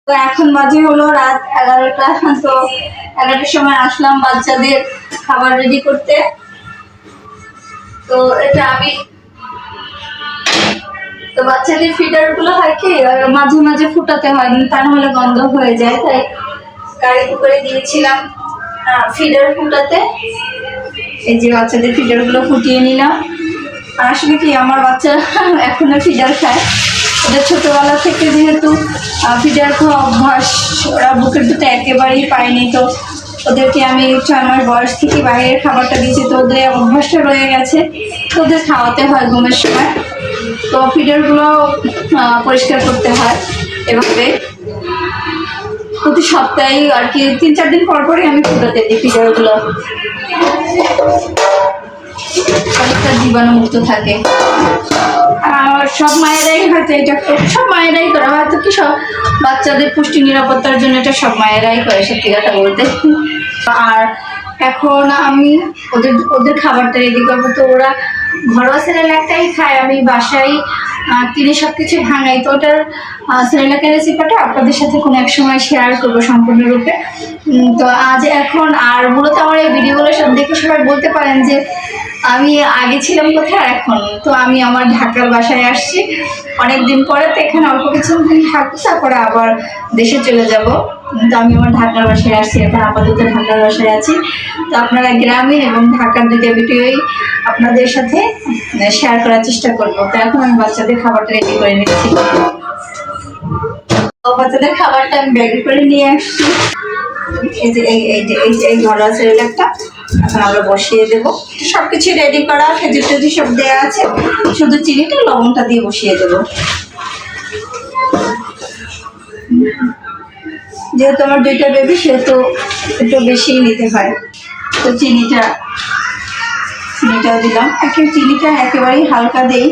তো এখন বাজে হলো রাত 11টা। তো 11টার সময় আসলাম বাচ্চাদের খাবার রেডি করতে। তো এটা আমি তো বাচ্চাদের ফিডার গুলো হয় কি মাঝে মাঝে ফুটাতে হয়, তা নাহলে গন্ধ হয়ে যায়, তাই কারি কুকারে দিয়েছিলাম ফিডার ফুটাতে। এই যে বাচ্চাদের ফিডার গুলো ফুটিয়ে নিলাম। আর আসলে কি আমার বাচ্চা এখনো ফিডার খায়, ওদের ছোটবেলা থেকে যেহেতু ফিডার খাওয়া অভ্যাস, ওরা বুকের দুধ একেবারেই পায়নি। তো ওদেরকে আমি 6 মাস বয়স থেকে বাইরের খাবারটা দিয়েছি, তো ওদের অভ্যাসটা রয়ে গেছে। তো ওদের খাওয়াতে হয় ঘুমের সময়। তো ফিডারগুলো পরিষ্কার করতে হয় এভাবে প্রতি সপ্তাহে আর কি 3-4 দিন পর পরই আমি ফুটাতে দিই ফিডারগুলো, অনেকটা জীবাণুমুক্ত থাকে। আর সব মায়েরাই হয়তো এটা, সব মায়েরাই করে, হয়তো কি সব বাচ্চাদের পুষ্টি নিরাপত্তার জন্য এটা সব মায়েরাই করে সত্যি কথা বলতে। আর এখন আমি ওদের খাবারটা রেডি করবো। তো ওরা ঘরোয়া সেরেলাকটাই খায়, আমি বাসায় কিনে সব কিছু ভাঙাই। তো ওটার সেরেলাকের রেসিপিটা আপনাদের সাথে কোনো এক সময় শেয়ার করবো সম্পূর্ণরূপে। তো আজ এখন আর মূলত আমার এই ভিডিওগুলো সব দেখে সবাই বলতে পারেন যে আমি আগে ছিলাম কোথায় এখন। তো আমি আমার ঢাকার বাসায় আসছি অনেকদিন পরে। তো এখানে অল্প কিছুদিন থাকবো, তারপরে আবার দেশে চলে যাব। তো আমি আমার ঢাকার বাসায় আসছি, এখন আপাতত ঢাকার বাসায় আছি। তো আপনারা গ্রামীণ এবং ঢাকার দুটো ভিডিওই আপনাদের সাথে শেয়ার করার চেষ্টা করবো। তো এখন আমি বাচ্চাদের খাবারটা রেডি করে নিচ্ছি। বাচ্চাদের খাবারটা আমি ব্যাগে করে নিয়ে আসছি। এই যে এই ঘরোয়া সেরেলাকটা এখন আমরা বসিয়ে দেবো। সবকিছু রেডি করা, খেজুর টেজুর সব দেওয়া আছে, শুধু চিনিটা লবণটা দিয়ে বসিয়ে দেবো। যেহেতু আমার 2টা বেবি, সেহেতু একটু বেশিই নিতে হয়। তো চিনিটাও দিলাম। চিনিটা একেবারেই হালকা দেই,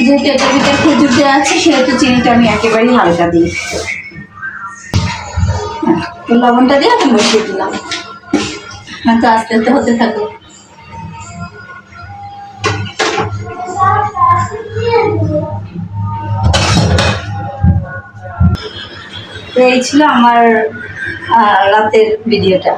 যেহেতু এটার ভিতরে খেজুর দেওয়া আছে, সেহেতু চিনিটা আমি একেবারেই হালকা দিই। তো লবণটা দিয়ে আমি বসিয়ে দিলাম। তো আস্তে আস্তে হতে থাকবে। তো এই ছিল আমার রাতের ভিডিওটা।